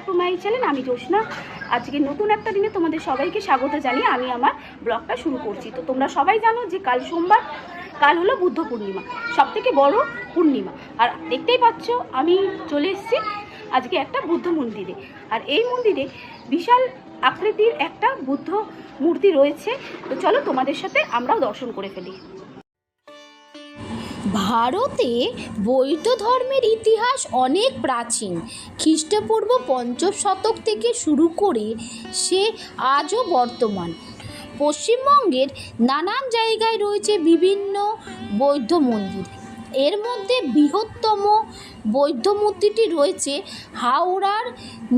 To my channel. আমি জোসনা। আজকে নতুন একটা দিনে তোমাদের সবাইকে স্বাগত জানিয়ে আমি আমার ব্লগটা শুরু করছি। তো তোমরা সবাই জানো যে কাল সোমবার, কাল হলো বুদ্ধ পূর্ণিমা, সবথেকে বড় পূর্ণিমা। আর দেখতেই পাচ্ছ আমি চলে এসেছি আজকে একটা বুদ্ধ মন্দিরে। আর এই মন্দিরে বিশাল আকৃতির একটা বুদ্ধ মূর্তি রয়েছে। তো চলো তোমাদের সাথে আমরাও দর্শন করে ফেলি। ভারতে বৌদ্ধ ধর্মের ইতিহাস অনেক প্রাচীন। খ্রিস্টপূর্ব ৫ম শতক থেকে শুরু করে সে আজও বর্তমান। পশ্চিমবঙ্গের নানান জায়গায় রয়েছে বিভিন্ন বৌদ্ধ মন্দির। এর মধ্যে বৃহত্তম বৌদ্ধ মূর্তিটি রয়েছে হাওড়ার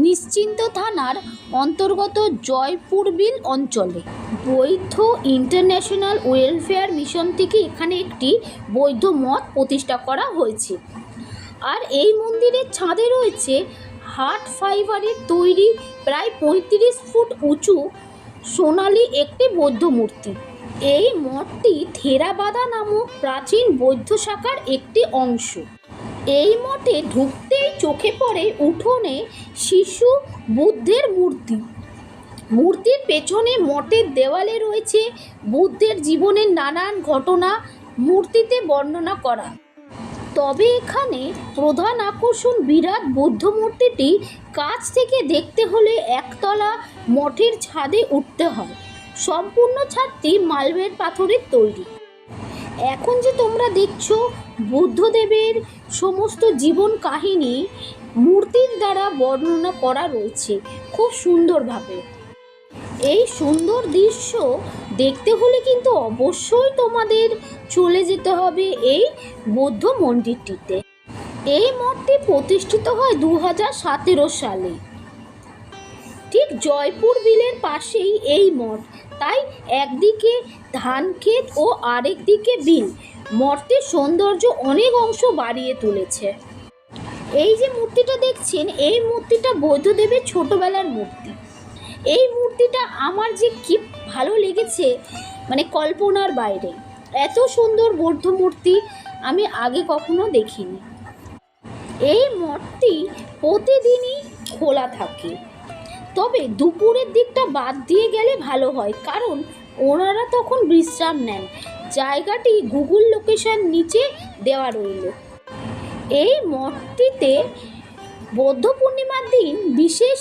নিশ্চিন্ত থানার অন্তর্গত জয়পুরবিল অঞ্চলে। বৌদ্ধ ইন্টারন্যাশনাল ওয়েলফেয়ার মিশন থেকে এখানে একটি বৌদ্ধ মঠ প্রতিষ্ঠা করা হয়েছে। আর এই মন্দিরের ছাদে রয়েছে হার্ট ফাইবারের তৈরি প্রায় ৩৫ ফুট উঁচু সোনালি একটি বৌদ্ধ মূর্তি। এই মঠটি থেরাবাদা নামক প্রাচীন বৌদ্ধ শাখার একটি অংশ। এই মঠে ঢুকতেই চোখে পড়ে উঠোনে শিশু বুদ্ধের মূর্তি। মূর্তির পেছনে মঠের দেওয়ালে রয়েছে বুদ্ধের জীবনের নানান ঘটনা মূর্তিতে বর্ণনা করা। তবে এখানে প্রধান আকর্ষণ বিরাট বুদ্ধ মূর্তিটি কাছ থেকে দেখতে হলে একতলা মঠের ছাদে উঠতে হয়। সম্পূর্ণ ছাদটি মার্বেল পাথরের তৈরি। এখন যে তোমরা দেখছো বুদ্ধদেবের সমস্ত জীবন কাহিনী মূর্তির দ্বারা বর্ণনা করা রয়েছে খুব সুন্দরভাবে। এই সুন্দর দৃশ্য দেখতে হলে কিন্তু অবশ্যই তোমাদের চলে যেতে হবে এই বৌদ্ধ মন্দিরটিতে। এই মঠটি প্রতিষ্ঠিত হয় ২০১৭ সালে। ঠিক জয়পুর বিলের পাশেই এই মঠ, তাই একদিকে ধান ক্ষেত ও আরেক দিকে বিল মঠটির সৌন্দর্য অনেক অংশ বাড়িয়ে তুলেছে। এই যে মূর্তিটা দেখছেন এই মূর্তিটা বৌদ্ধদেবের ছোটবেলার মূর্তি। এই মূর্তিটা আমার যে কি ভালো লেগেছে, মানে কল্পনার বাইরে। এত সুন্দর বৌদ্ধ মূর্তি আমি আগে কখনো দেখিনি। এই মঠটি প্রতিদিনই খোলা থাকে, তবে দুপুরের দিকটা বাদ দিয়ে গেলে ভালো হয়, কারণ ওনারা তখন বিশ্রাম নেন। জায়গাটি গুগল লোকেশন নিচে দেওয়া রইল। এই মঠটিতে বৌদ্ধ পূর্ণিমার দিন বিশেষ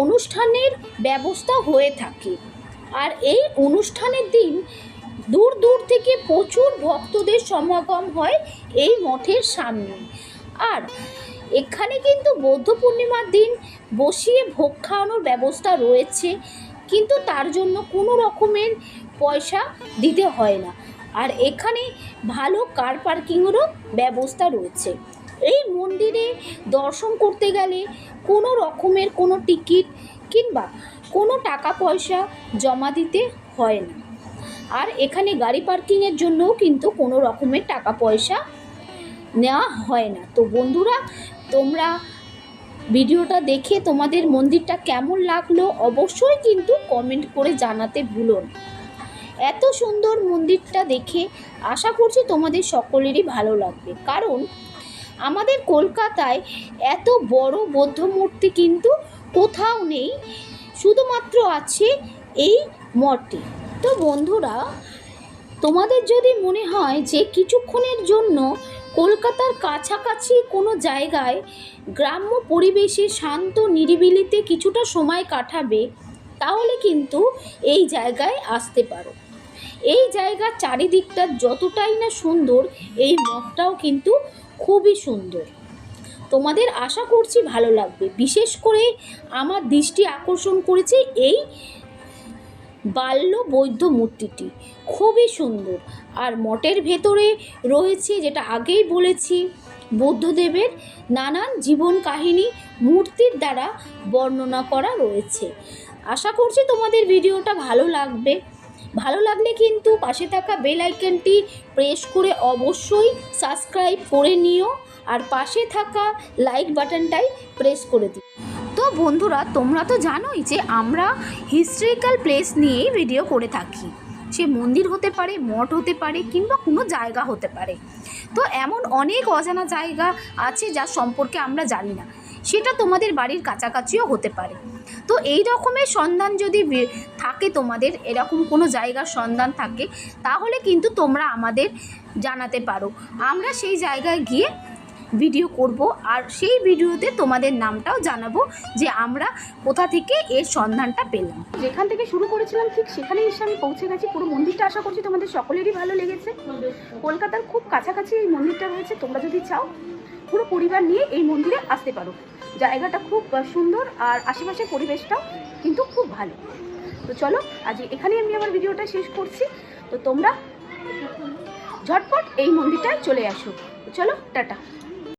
অনুষ্ঠানের ব্যবস্থা হয়ে থাকে। আর এই অনুষ্ঠানের দিন দূর দূর থেকে প্রচুর ভক্তদের সমাগম হয় এই মঠের সামনে। আর এখানে কিন্তু বৌদ্ধ পূর্ণিমার দিন বসিয়ে ভোগ খাওয়ানোর ব্যবস্থা রয়েছে, কিন্তু তার জন্য কোনো রকমের পয়সা দিতে হয় না। আর এখানে ভালো কার পার্কিংয়েরও ব্যবস্থা রয়েছে। এই মন্দিরে দর্শন করতে গেলে কোনো রকমের কোনো টিকিট কিংবা কোনো টাকা পয়সা জমা দিতে হয় না। আর এখানে গাড়ি পার্কিংয়ের জন্যও কিন্তু কোনো রকমের টাকা পয়সা নেওয়া হয় না। তো বন্ধুরা, তোমরা ভিডিওটা দেখে তোমাদের মন্দিরটা কেমন লাগলো অবশ্যই কিন্তু কমেন্ট করে জানাতে ভুলো না। এত সুন্দর মন্দিরটা দেখে আশা করছি তোমাদের সকলেরই ভালো লাগবে, কারণ আমাদের কলকাতায় এত বড় বৌদ্ধ মূর্তি কিন্তু কোথাও নেই, শুধুমাত্র আছে এই মঠটি। তো বন্ধুরা, তোমাদের যদি মনে হয় যে কিছুক্ষণের জন্য কলকাতার কাছাকাছি কোনো জায়গায় গ্রাম্য পরিবেশে শান্ত নিরিবিলিতে কিছুটা সময় কাটাবে, তাহলে কিন্তু এই জায়গায় আসতে পারো। এই জায়গার চারিদিকটা যতটাই না সুন্দর, এই মঠটাও কিন্তু খুবই সুন্দর। তোমাদের আশা করছি ভালো লাগবে। বিশেষ করে আমার দৃষ্টি আকর্ষণ করেছে এই বাল্য বৌদ্ধ মূর্তিটি, খুবই সুন্দর। আর মঠের ভেতরে রয়েছে, যেটা আগেই বলেছি, বুদ্ধদেবের নানান জীবন কাহিনী মূর্তির দ্বারা বর্ণনা করা রয়েছে। আশা করছি তোমাদের ভিডিওটা ভালো লাগবে। ভালো লাগলে কিন্তু পাশে থাকা বেল আইকনটি প্রেস করে অবশ্যই সাবস্ক্রাইব করে নিও, আর পাশে থাকা লাইক বাটনটাই প্রেস করে দিও। তো বন্ধুরা, তোমরা তো জানোই যে আমরা হিস্ট্রিক্যাল প্লেস নিয়েই ভিডিও করে থাকি। সে মন্দির হতে পারে, মঠ হতে পারে, কিংবা কোনো জায়গা হতে পারে। তো এমন অনেক অজানা জায়গা আছে যার সম্পর্কে আমরা জানি না। সেটা তোমাদের বাড়ির কাছাকাছিও হতে পারে। তো এই রকমের সন্ধান যদি থাকে, তোমাদের এরকম কোনো জায়গার সন্ধান থাকে, তাহলে কিন্তু তোমরা আমাদের জানাতে পারো। আমরা সেই জায়গায় গিয়ে ভিডিও করব, আর সেই ভিডিওতে তোমাদের নামটাও জানাবো যে আমরা কোথা থেকে এর সন্ধানটা পেলাম। যেখান থেকে শুরু করেছিলাম ঠিক সেখানেই এসে আমি পৌঁছে গেছি। পুরো মন্দিরটা আশা করছি তোমাদের সকলেরই ভালো লেগেছে। কলকাতার খুব কাছাকাছি এই মন্দিরটা রয়েছে। তোমরা যদি চাও পুরো পরিবার নিয়ে এই মন্দিরে আসতে পারো। জায়গাটা খুব সুন্দর, আর আশেপাশের পরিবেশটাও কিন্তু খুব ভালো। তো চলো, আজ এখানেই আমি আমার ভিডিওটা শেষ করছি। তো তোমরা ঝটপট এই মন্দিরটায় চলে আসো। তো চলো, টাটা।